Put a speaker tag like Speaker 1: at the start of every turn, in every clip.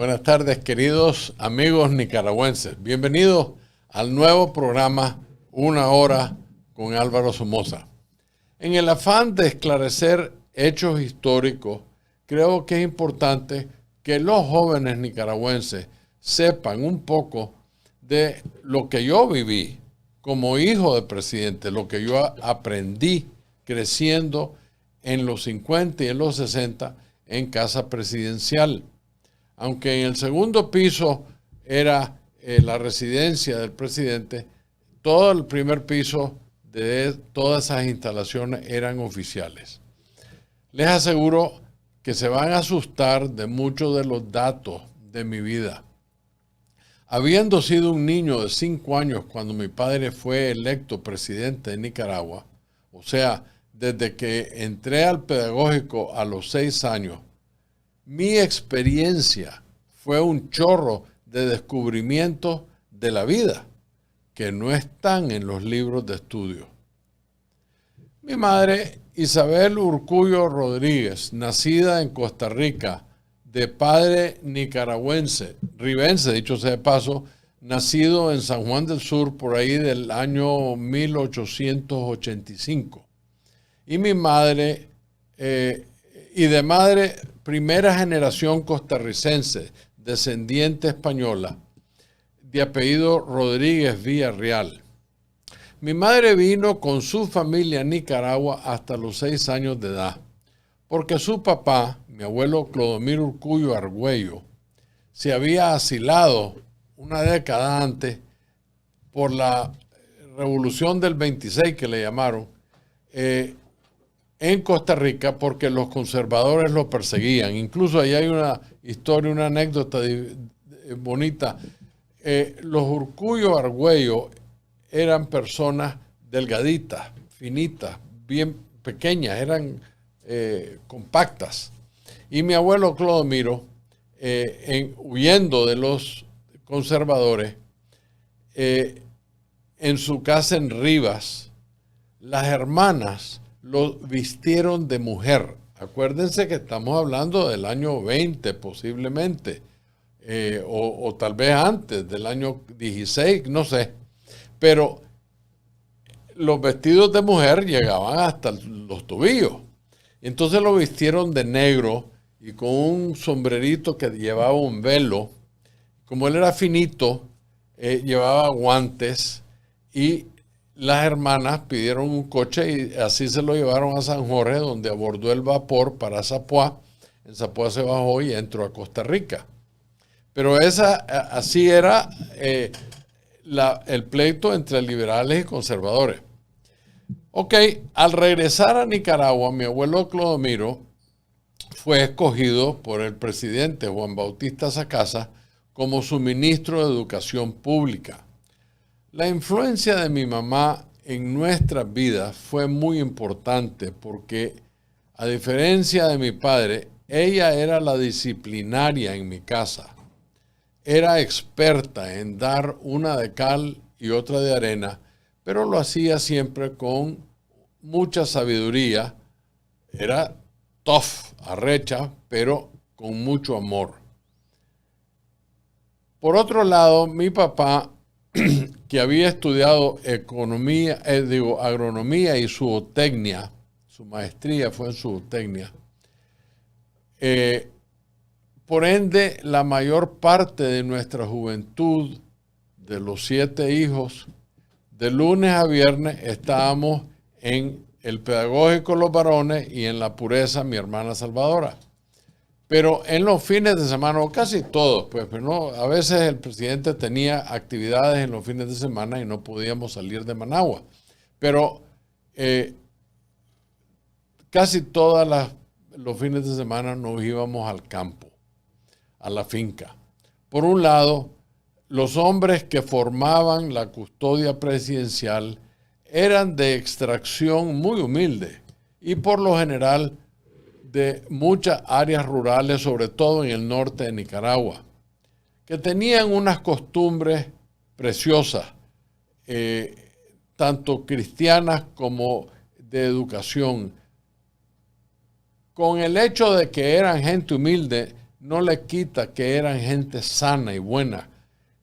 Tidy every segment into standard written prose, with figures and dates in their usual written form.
Speaker 1: Buenas tardes, queridos amigos nicaragüenses. Bienvenidos al nuevo programa Una Hora con Álvaro Somoza. En el afán de esclarecer hechos históricos, creo que es importante que los jóvenes nicaragüenses sepan un poco de lo que yo viví como hijo de presidente, lo que yo aprendí creciendo en los 50 y en los 60 en casa presidencial. Aunque en el segundo piso era la residencia del presidente, todo el primer piso de todas esas instalaciones eran oficiales. Les aseguro que se van a asustar de muchos de los datos de mi vida. Habiendo sido un niño de 5 años cuando mi padre fue electo presidente de Nicaragua, o sea, desde que entré al pedagógico a los 6 años, mi experiencia fue un chorro de descubrimientos de la vida que no están en los libros de estudio. Mi madre, Isabel Urcullo Rodríguez, nacida en Costa Rica, de padre nicaragüense, ribense, dicho sea de paso, nacido en San Juan del Sur por ahí del año 1885. Y mi madre, y de madre primera generación costarricense, descendiente española, de apellido Rodríguez Villarreal. Mi madre vino con su familia a Nicaragua hasta los 6 años de edad, porque su papá, mi abuelo Clodomiro Urcullo Argüello, se había asilado una década antes por la Revolución del 26, que le llamaron, en Costa Rica, porque los conservadores lo perseguían. Incluso ahí hay una historia, una anécdota bonita. Los Urcullo Argüello eran personas delgaditas, finitas, bien pequeñas, eran compactas. Y mi abuelo Clodomiro, huyendo de los conservadores, en su casa en Rivas, las hermanas lo vistieron de mujer. Acuérdense que estamos hablando del año 20 posiblemente, o tal vez antes, del año 16, no sé. Pero los vestidos de mujer llegaban hasta los tobillos. Entonces lo vistieron de negro y con un sombrerito que llevaba un velo. Como él era finito, llevaba guantes y las hermanas pidieron un coche y así se lo llevaron a San Jorge, donde abordó el vapor para Zapoá. En Zapoá se bajó y entró a Costa Rica. Pero así era el pleito entre liberales y conservadores. Ok, al regresar a Nicaragua, mi abuelo Clodomiro fue escogido por el presidente Juan Bautista Sacasa como su ministro de Educación Pública. La influencia de mi mamá en nuestras vidas fue muy importante porque, a diferencia de mi padre, ella era la disciplinaria en mi casa. Era experta en dar una de cal y otra de arena, pero lo hacía siempre con mucha sabiduría. Era tough, arrecha, pero con mucho amor. Por otro lado, mi papá, que había estudiado agronomía y zootecnia, su maestría fue en zootecnia, por ende, la mayor parte de nuestra juventud, de los 7 hijos, de lunes a viernes estábamos en el pedagógico los varones y en la pureza mi hermana Salvadora. Pero en los fines de semana, o casi todos, pues, pero no, a veces el presidente tenía actividades en los fines de semana y no podíamos salir de Managua. Pero casi todos los fines de semana nos íbamos al campo, a la finca. Por un lado, los hombres que formaban la custodia presidencial eran de extracción muy humilde y por lo general de muchas áreas rurales, sobre todo en el norte de Nicaragua, que tenían unas costumbres preciosas, tanto cristianas como de educación. Con el hecho de que eran gente humilde, no le quita que eran gente sana y buena.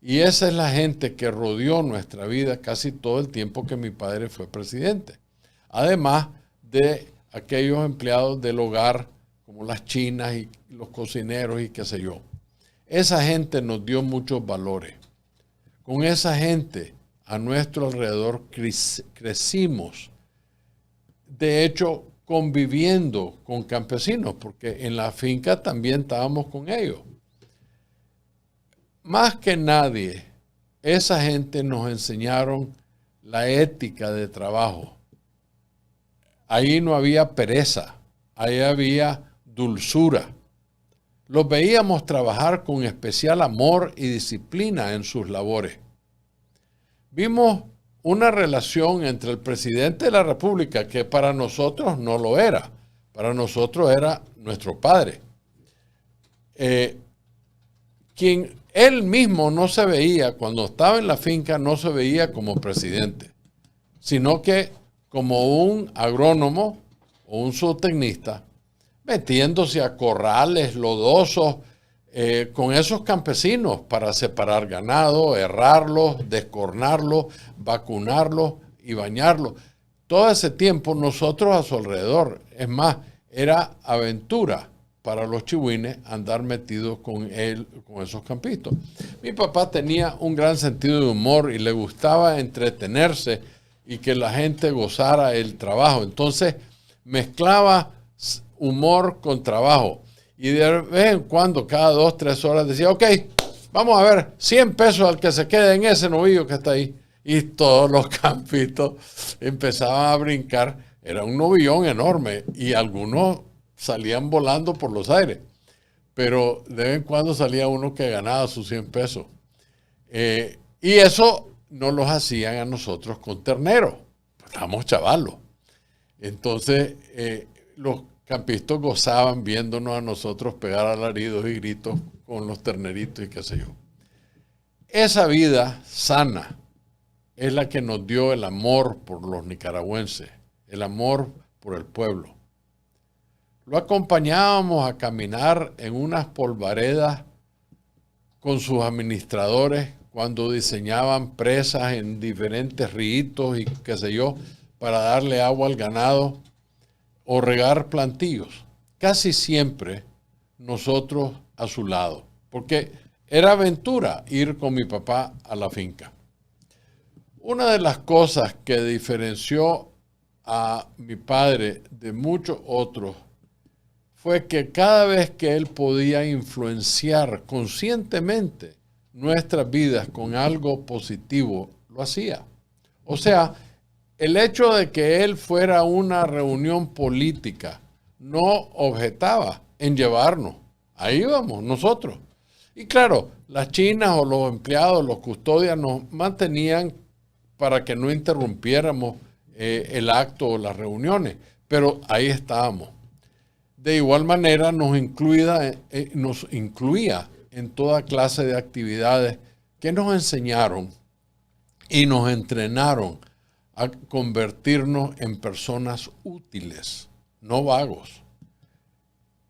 Speaker 1: Y esa es la gente que rodeó nuestra vida casi todo el tiempo que mi padre fue presidente. Además de aquellos empleados del hogar, como las chinas y los cocineros y qué sé yo. Esa gente nos dio muchos valores. Con esa gente a nuestro alrededor crecimos. De hecho, conviviendo con campesinos, porque en la finca también estábamos con ellos. Más que nadie, esa gente nos enseñaron la ética de trabajo. Ahí no había pereza, ahí había dulzura. Los veíamos trabajar con especial amor y disciplina en sus labores. Vimos una relación entre el presidente de la República que para nosotros no lo era. Para nosotros era nuestro padre. Quien él mismo no se veía, cuando estaba en la finca, no se veía como presidente, sino que como un agrónomo o un zootecnista, metiéndose a corrales lodosos con esos campesinos para separar ganado, herrarlos, descornarlos, vacunarlos y bañarlos. Todo ese tiempo nosotros a su alrededor, es más, era aventura para los chihuines andar metidos con él, con esos campitos. Mi papá tenía un gran sentido de humor y le gustaba entretenerse y que la gente gozara el trabajo. Entonces mezclaba humor con trabajo. Y de vez en cuando, cada 2, 3 horas, decía, ok, vamos a ver, 100 pesos al que se quede en ese novillo que está ahí. Y todos los campitos empezaban a brincar. Era un novillón enorme y algunos salían volando por los aires. Pero de vez en cuando salía uno que ganaba sus 100 pesos. Y eso no los hacían a nosotros con terneros. Estábamos chavalos. Entonces, los campistas gozaban viéndonos a nosotros pegar alaridos y gritos con los terneritos y qué sé yo. Esa vida sana es la que nos dio el amor por los nicaragüenses, el amor por el pueblo. Lo acompañábamos a caminar en unas polvaredas con sus administradores cuando diseñaban presas en diferentes ríos y qué sé yo, para darle agua al ganado o regar plantillos. Casi siempre nosotros a su lado, porque era aventura ir con mi papá a la finca. Una de las cosas que diferenció a mi padre de muchos otros fue que cada vez que él podía influenciar conscientemente nuestras vidas con algo positivo, lo hacía. O sea, el hecho de que él fuera a una reunión política no objetaba en llevarnos. Ahí íbamos nosotros. Y claro, las chinas o los empleados, los custodias nos mantenían para que no interrumpiéramos el acto o las reuniones, pero ahí estábamos. De igual manera nos incluía en toda clase de actividades que nos enseñaron y nos entrenaron a convertirnos en personas útiles, no vagos.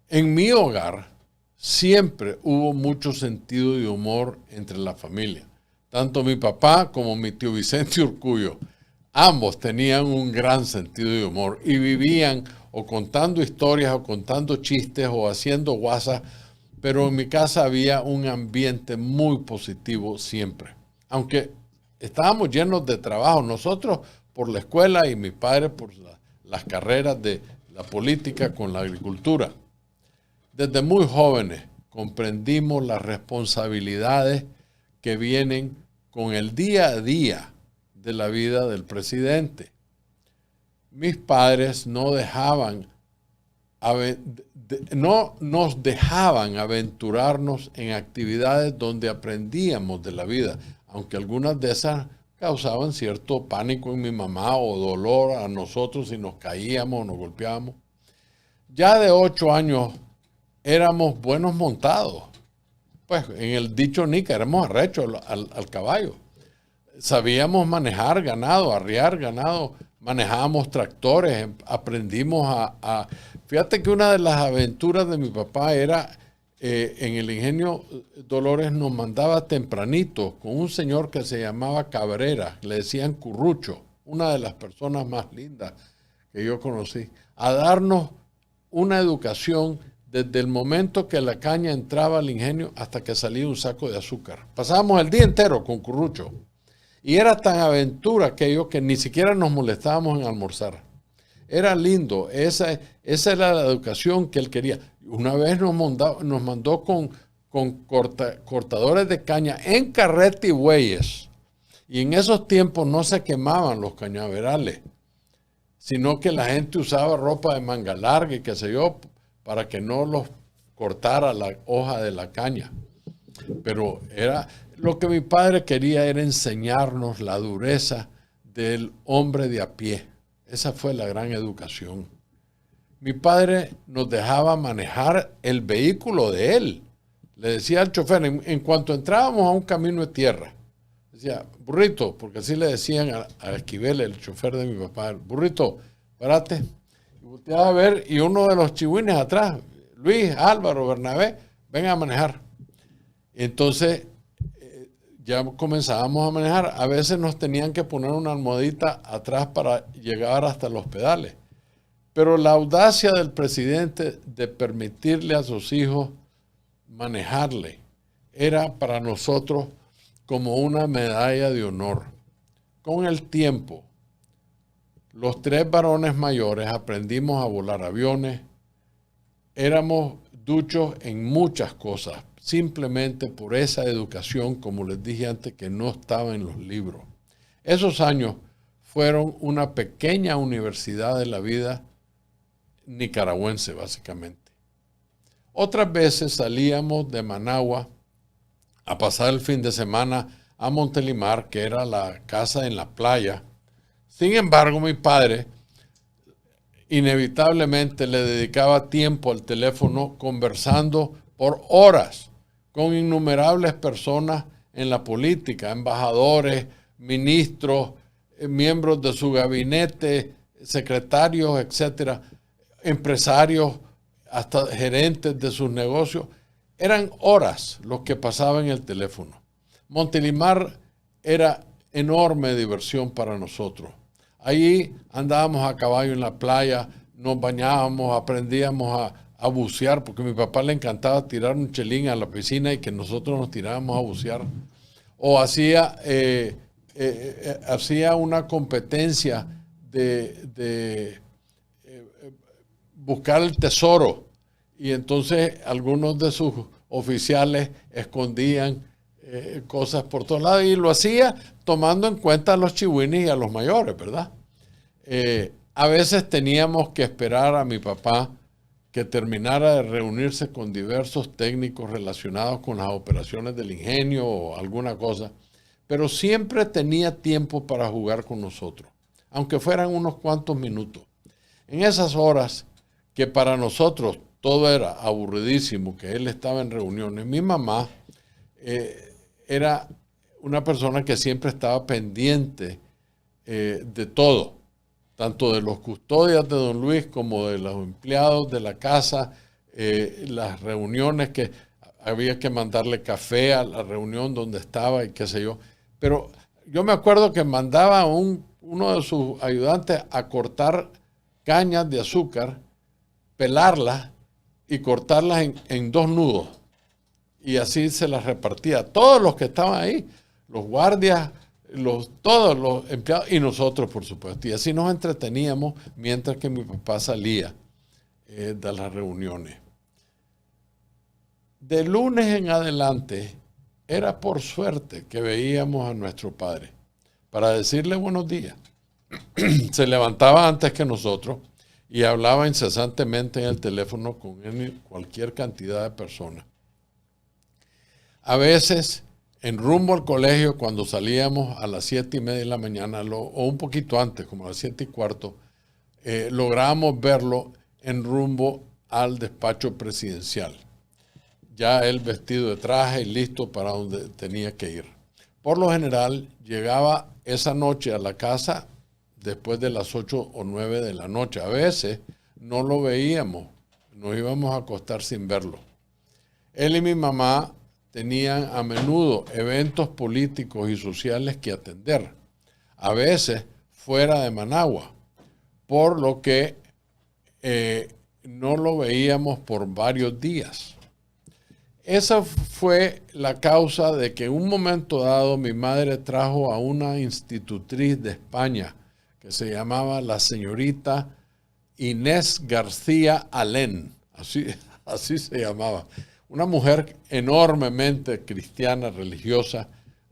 Speaker 1: En mi hogar siempre hubo mucho sentido de humor entre la familia. Tanto mi papá como mi tío Vicente Urcullo, ambos tenían un gran sentido de humor y vivían o contando historias o contando chistes o haciendo guasas, pero en mi casa había un ambiente muy positivo siempre. Aunque estábamos llenos de trabajo, nosotros por la escuela y mi padre por las carreras de la política con la agricultura. Desde muy jóvenes comprendimos las responsabilidades que vienen con el día a día de la vida del presidente. Mis padres no nos dejaban aventurarnos en actividades donde aprendíamos de la vida, aunque algunas de esas causaban cierto pánico en mi mamá o dolor a nosotros si nos caíamos o nos golpeábamos. Ya de 8 años éramos buenos montados. Pues en el dicho nica, éramos arrechos al caballo. Sabíamos manejar ganado, arriar ganado, manejábamos tractores, aprendimos Fíjate que una de las aventuras de mi papá era en el ingenio Dolores nos mandaba tempranito con un señor que se llamaba Cabrera, le decían Currucho, una de las personas más lindas que yo conocí, a darnos una educación desde el momento que la caña entraba al ingenio hasta que salía un saco de azúcar. Pasábamos el día entero con Currucho. Y era tan aventura aquello que ni siquiera nos molestábamos en almorzar. Era lindo, esa era la educación que él quería. Una vez nos mandó con cortadores de caña en carreta y bueyes. Y en esos tiempos no se quemaban los cañaverales, sino que la gente usaba ropa de manga larga y qué sé yo, para que no los cortara la hoja de la caña. Pero era lo que mi padre quería era enseñarnos la dureza del hombre de a pie. Esa fue la gran educación. Mi padre nos dejaba manejar el vehículo de él. Le decía al chofer, en cuanto entrábamos a un camino de tierra, decía, burrito, porque así le decían a Esquivel, el chofer de mi papá, burrito, párate. Y volteaba a ver, y uno de los chihuines atrás, Luis, Álvaro, Bernabé, ven a manejar. Entonces, ya comenzábamos a manejar. A veces nos tenían que poner una almohadita atrás para llegar hasta los pedales. Pero la audacia del presidente de permitirle a sus hijos manejarle era para nosotros como una medalla de honor. Con el tiempo, los tres varones mayores aprendimos a volar aviones. Éramos duchos en muchas cosas, simplemente por esa educación, como les dije antes, que no estaba en los libros. Esos años fueron una pequeña universidad de la vida nicaragüense, básicamente. Otras veces salíamos de Managua a pasar el fin de semana a Montelimar, que era la casa en la playa. Sin embargo, mi padre inevitablemente le dedicaba tiempo al teléfono conversando por horas con innumerables personas en la política, embajadores, ministros, miembros de su gabinete, secretarios, etcétera, empresarios, hasta gerentes de sus negocios. Eran horas los que pasaba en el teléfono. Montelimar era enorme diversión para nosotros. Allí andábamos a caballo en la playa, nos bañábamos, aprendíamos a bucear, porque a mi papá le encantaba tirar un chelín a la piscina y que nosotros nos tirábamos a bucear. O hacía una competencia de buscar el tesoro. Y entonces algunos de sus oficiales escondían cosas por todos lados y lo hacía tomando en cuenta a los chihuines y a los mayores, ¿verdad? A veces teníamos que esperar a mi papá que terminara de reunirse con diversos técnicos relacionados con las operaciones del ingenio o alguna cosa, pero siempre tenía tiempo para jugar con nosotros, aunque fueran unos cuantos minutos. En esas horas que para nosotros todo era aburridísimo, que él estaba en reuniones, mi mamá era una persona que siempre estaba pendiente de todo, tanto de los custodias de don Luis como de los empleados de la casa, las reuniones que había que mandarle café a la reunión donde estaba y qué sé yo. Pero yo me acuerdo que mandaba a uno de sus ayudantes a cortar cañas de azúcar, pelarlas y cortarlas en 2 nudos. Y así se las repartía a todos los que estaban ahí, los guardias, todos los empleados y nosotros, por supuesto. Y así nos entreteníamos mientras que mi papá salía de las reuniones. De lunes en adelante, era por suerte que veíamos a nuestro padre para decirle buenos días. Se levantaba antes que nosotros y hablaba incesantemente en el teléfono con cualquier cantidad de personas. A veces, en rumbo al colegio, cuando salíamos a las 7:30 de la mañana, o un poquito antes, como a las 7:15, lográbamos verlo en rumbo al despacho presidencial. Ya él vestido de traje y listo para donde tenía que ir. Por lo general, llegaba esa noche a la casa después de las 8 o 9 de la noche. A veces no lo veíamos, nos íbamos a acostar sin verlo. Él y mi mamá tenían a menudo eventos políticos y sociales que atender, a veces fuera de Managua, por lo que no lo veíamos por varios días. Esa fue la causa de que en un momento dado mi madre trajo a una institutriz de España que se llamaba la señorita Inés García Alén, así se llamaba. Una mujer enormemente cristiana, religiosa,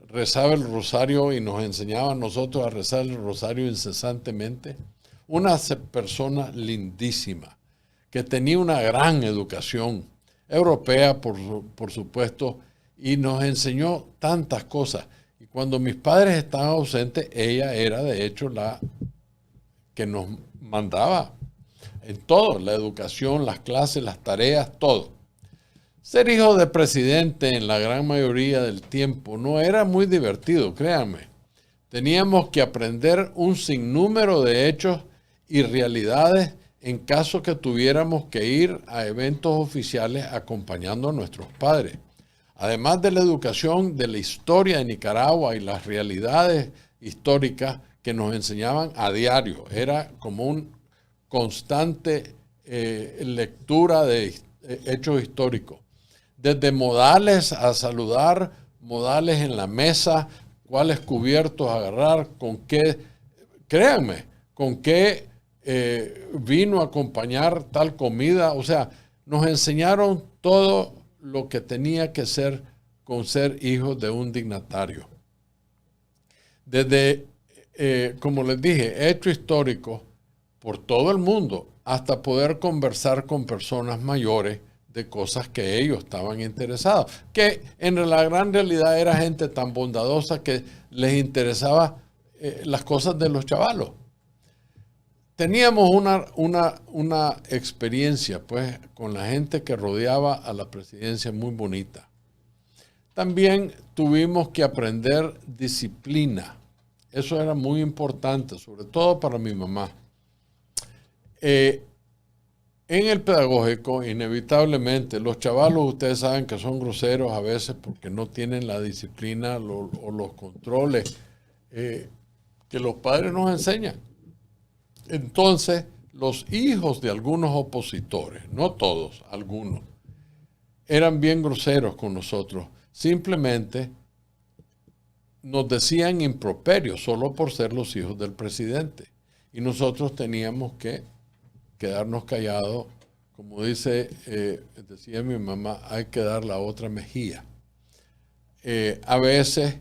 Speaker 1: rezaba el rosario y nos enseñaba a nosotros a rezar el rosario incesantemente. Una persona lindísima, que tenía una gran educación, europea por supuesto, y nos enseñó tantas cosas. Y cuando mis padres estaban ausentes, ella era de hecho la que nos mandaba en todo, la educación, las clases, las tareas, todo. Ser hijo de presidente en la gran mayoría del tiempo no era muy divertido, créanme. Teníamos que aprender un sinnúmero de hechos y realidades en caso que tuviéramos que ir a eventos oficiales acompañando a nuestros padres. Además de la educación de la historia de Nicaragua y las realidades históricas que nos enseñaban a diario. Era como un constante lectura de hechos históricos. Desde modales a saludar, modales en la mesa, cuáles cubiertos agarrar, con qué, créanme, con qué vino a acompañar tal comida. O sea, nos enseñaron todo lo que tenía que ser con ser hijos de un dignatario. Desde, como les dije, hechos históricos por todo el mundo, hasta poder conversar con personas mayores de cosas que ellos estaban interesados, que en la gran realidad era gente tan bondadosa que les interesaba las cosas de los chavalos. Teníamos una experiencia pues con la gente que rodeaba a la presidencia muy bonita. También tuvimos que aprender disciplina. Eso era muy importante, sobre todo para mi mamá. En el pedagógico, inevitablemente, los chavalos, ustedes saben que son groseros a veces porque no tienen la disciplina o los controles que los padres nos enseñan. Entonces, los hijos de algunos opositores, no todos, algunos, eran bien groseros con nosotros. Simplemente nos decían improperios solo por ser los hijos del presidente. Y nosotros teníamos que quedarnos callados. Como decía mi mamá, hay que dar la otra mejilla. A veces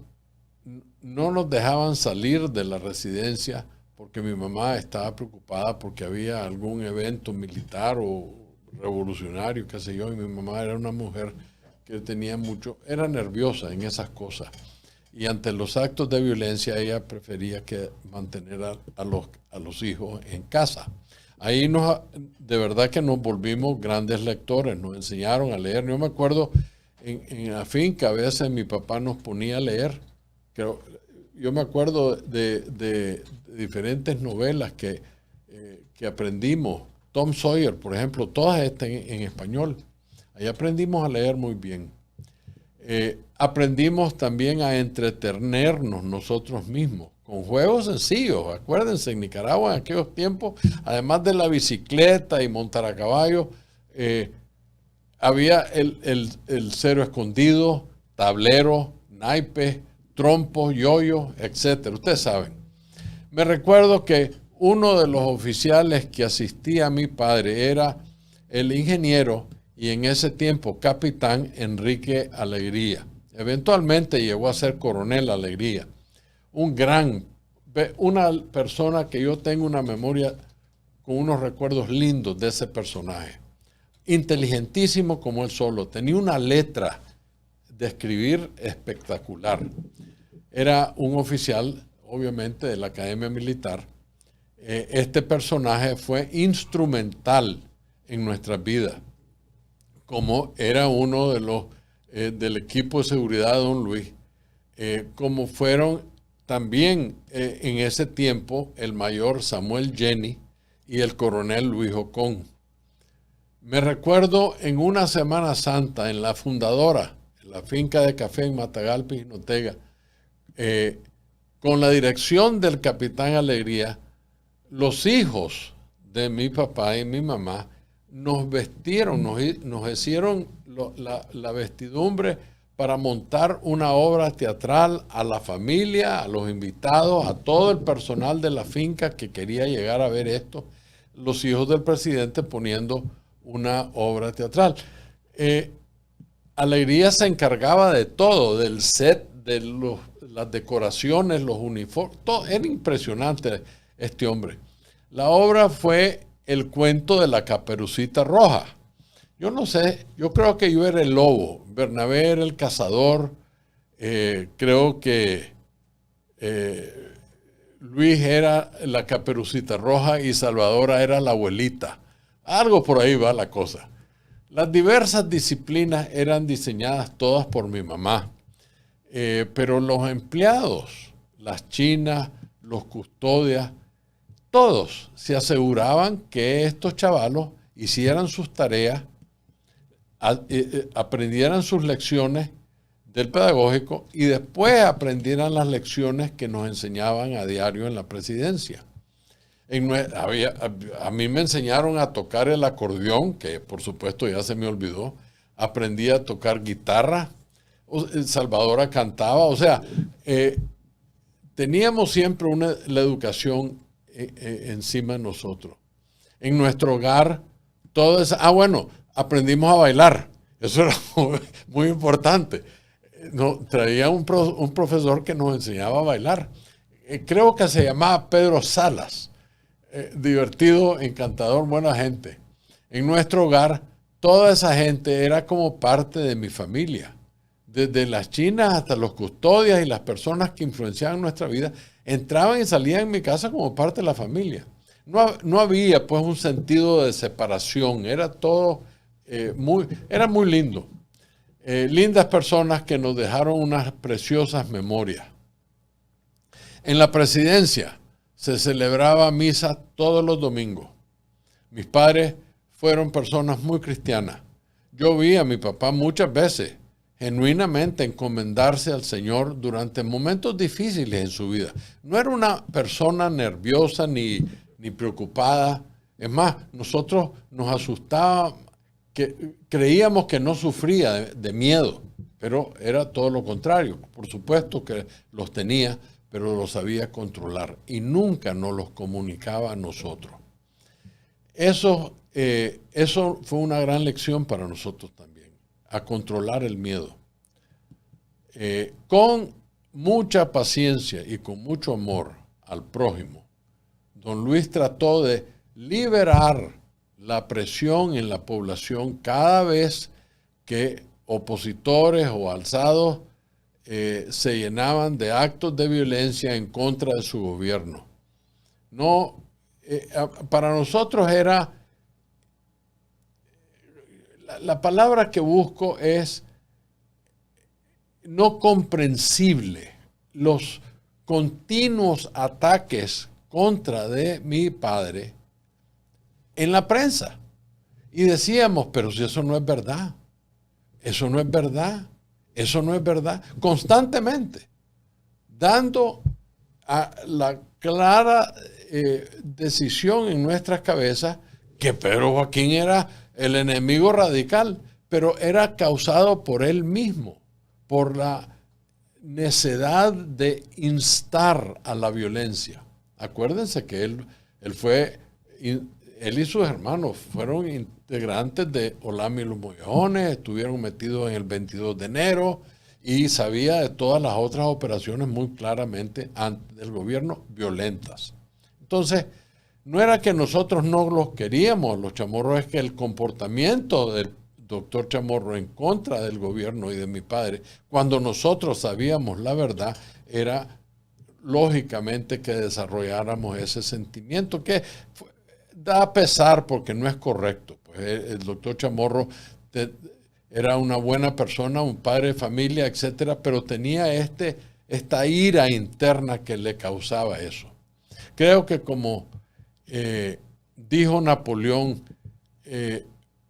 Speaker 1: no nos dejaban salir de la residencia porque mi mamá estaba preocupada porque había algún evento militar o revolucionario, qué sé yo, y mi mamá era una mujer que era nerviosa en esas cosas. Y ante los actos de violencia ella prefería mantener a los hijos en casa. Ahí de verdad que nos volvimos grandes lectores, nos enseñaron a leer. Yo me acuerdo en la finca a veces mi papá nos ponía a leer. Yo me acuerdo de diferentes novelas que aprendimos. Tom Sawyer, por ejemplo, todas están en español. Ahí aprendimos a leer muy bien. Aprendimos también a entretenernos nosotros mismos con juegos sencillos. Acuérdense, en Nicaragua en aquellos tiempos, además de la bicicleta y montar a caballo, había el cero escondido, tablero, naipes, trompos, yoyos, etc. Ustedes saben. Me recuerdo que uno de los oficiales que asistía a mi padre era el ingeniero y en ese tiempo capitán Enrique Alegría. Eventualmente llegó a ser coronel Alegría. Una persona que yo tengo una memoria con unos recuerdos lindos de ese personaje. Inteligentísimo como él solo. Tenía una letra de escribir espectacular. Era un oficial, obviamente, de la Academia Militar. Este personaje fue instrumental en nuestras vidas, como era uno de los del equipo de seguridad de Don Luis, como fueron también en ese tiempo el mayor Samuel Jenny y el coronel Luis Ocón. Me recuerdo en una Semana Santa en la Fundadora, en la finca de café en Matagalpa, Jinotega, con la dirección del Capitán Alegría, los hijos de mi papá y mi mamá nos vestieron, nos hicieron la vestidumbre para montar una obra teatral a la familia, a los invitados, a todo el personal de la finca que quería llegar a ver esto, los hijos del presidente poniendo una obra teatral. Alegría se encargaba de todo, del set, de las decoraciones, los uniformes, todo. Era impresionante este hombre. La obra fue El cuento de la Caperucita Roja. Yo no sé, yo creo que yo era el lobo, Bernabé era el cazador, creo que Luis era la Caperucita Roja y Salvadora era la abuelita. Algo por ahí va la cosa. Las diversas disciplinas eran diseñadas todas por mi mamá, pero los empleados, las chinas, los custodias, todos se aseguraban que estos chavalos hicieran sus tareas, aprendieran sus lecciones del pedagógico y después aprendieran las lecciones que nos enseñaban a diario en la presidencia. A mí me enseñaron a tocar el acordeón, que por supuesto ya se me olvidó. Aprendí a tocar guitarra. Salvadora cantaba. O sea, teníamos siempre la educación encima de nosotros. En nuestro hogar, todo eso. Bueno, aprendimos a bailar. Eso era muy importante. Traía un profesor que nos enseñaba a bailar. Creo que se llamaba Pedro Salas. Divertido, encantador, buena gente. En nuestro hogar, toda esa gente era como parte de mi familia. Desde las chinas hasta los custodias y las personas que influenciaban nuestra vida, entraban y salían en mi casa como parte de la familia. No había pues un sentido de separación, era todo era muy lindo. Lindas personas que nos dejaron unas preciosas memorias. En la presidencia se celebraba misa todos los domingos. Mis padres fueron personas muy cristianas. Yo vi a mi papá muchas veces genuinamente encomendarse al Señor durante momentos difíciles en su vida. No era una persona nerviosa ni preocupada. Es más, nosotros nos asustaba, creíamos que no sufría de miedo, pero era todo lo contrario. Por supuesto que los tenía, pero los sabía controlar y nunca nos los comunicaba a nosotros. Eso fue una gran lección para nosotros también, a controlar el miedo. Con mucha paciencia y con mucho amor al prójimo, don Luis trató de liberar la presión en la población cada vez que opositores o alzados se llenaban de actos de violencia en contra de su gobierno. Para nosotros era, la palabra que busco es no comprensible, los continuos ataques contra de mi padre en la prensa. Y decíamos, pero si eso no es verdad, eso no es verdad. Eso no es verdad. Constantemente, dando a la clara decisión en nuestras cabezas que Pedro Joaquín era el enemigo radical, pero era causado por él mismo, por la necedad de instar a la violencia. Acuérdense que él y sus hermanos fueron integrantes de Olama y los Mollejones, estuvieron metidos en el 22 de enero y sabía de todas las otras operaciones muy claramente antes del gobierno violentas. Entonces, no era que nosotros no los queríamos, los Chamorros, es que el comportamiento del doctor Chamorro en contra del gobierno y de mi padre, cuando nosotros sabíamos la verdad, era lógicamente que desarrolláramos ese sentimiento que da pesar porque no es correcto. Pues el doctor Chamorro era una buena persona, un padre de familia, etcétera, pero tenía esta ira interna que le causaba eso. Creo que como dijo Napoleón,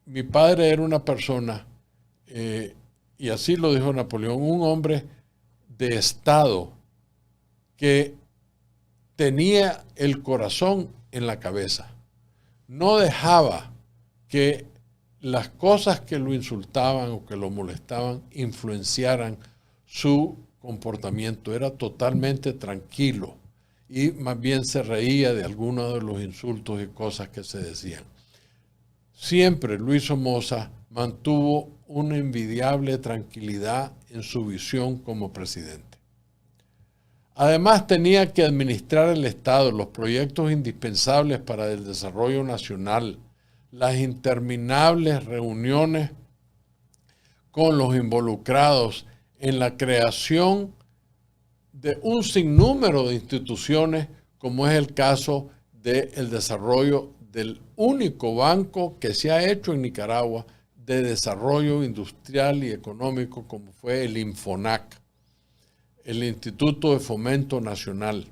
Speaker 1: mi padre era una persona, y así lo dijo Napoleón, un hombre de Estado que tenía el corazón en la cabeza. No dejaba que las cosas que lo insultaban o que lo molestaban influenciaran su comportamiento. Era totalmente tranquilo y más bien se reía de algunos de los insultos y cosas que se decían. Siempre Luis Somoza mantuvo una envidiable tranquilidad en su visión como presidente. Además, tenía que administrar el Estado, los proyectos indispensables para el desarrollo nacional, las interminables reuniones con los involucrados en la creación de un sinnúmero de instituciones, como es el caso del desarrollo del único banco que se ha hecho en Nicaragua de desarrollo industrial y económico, como fue el Infonac, el Instituto de Fomento Nacional,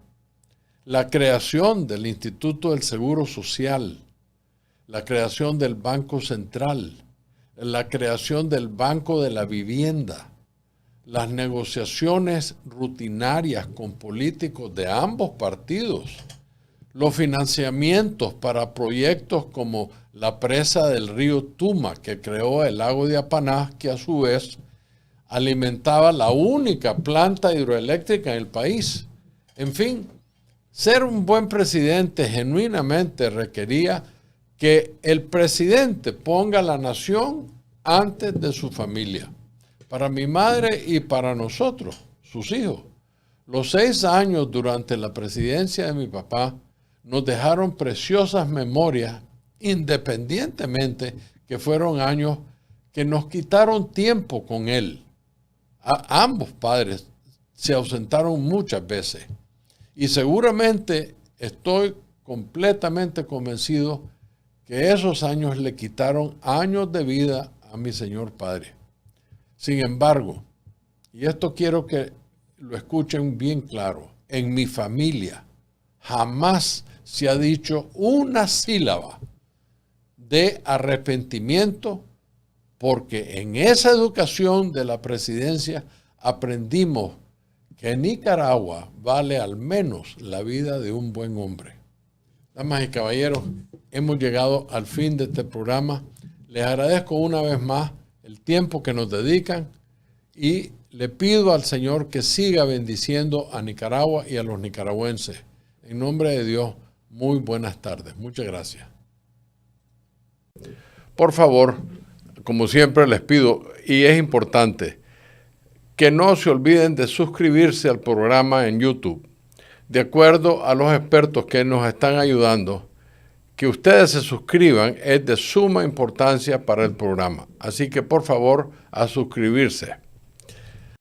Speaker 1: la creación del Instituto del Seguro Social, la creación del Banco Central, la creación del Banco de la Vivienda, las negociaciones rutinarias con políticos de ambos partidos, los financiamientos para proyectos como la presa del río Tuma, que creó el lago de Apaná, que a su vez alimentaba la única planta hidroeléctrica en el país. En fin, ser un buen presidente genuinamente requería que el presidente ponga a la nación antes de su familia. Para mi madre y para nosotros, sus hijos, los 6 años durante la presidencia de mi papá nos dejaron preciosas memorias, independientemente que fueron años que nos quitaron tiempo con él. Ambos padres se ausentaron muchas veces y seguramente estoy completamente convencido que esos años le quitaron años de vida a mi señor padre. Sin embargo, y esto quiero que lo escuchen bien claro, en mi familia jamás se ha dicho una sílaba de arrepentimiento, porque en esa educación de la presidencia aprendimos que Nicaragua vale al menos la vida de un buen hombre. Damas y caballeros, hemos llegado al fin de este programa. Les agradezco una vez más el tiempo que nos dedican y le pido al Señor que siga bendiciendo a Nicaragua y a los nicaragüenses. En nombre de Dios, muy buenas tardes. Muchas gracias. Por favor, como siempre les pido, y es importante, que no se olviden de suscribirse al programa en YouTube. De acuerdo a los expertos que nos están ayudando, que ustedes se suscriban es de suma importancia para el programa. Así que por favor, a suscribirse.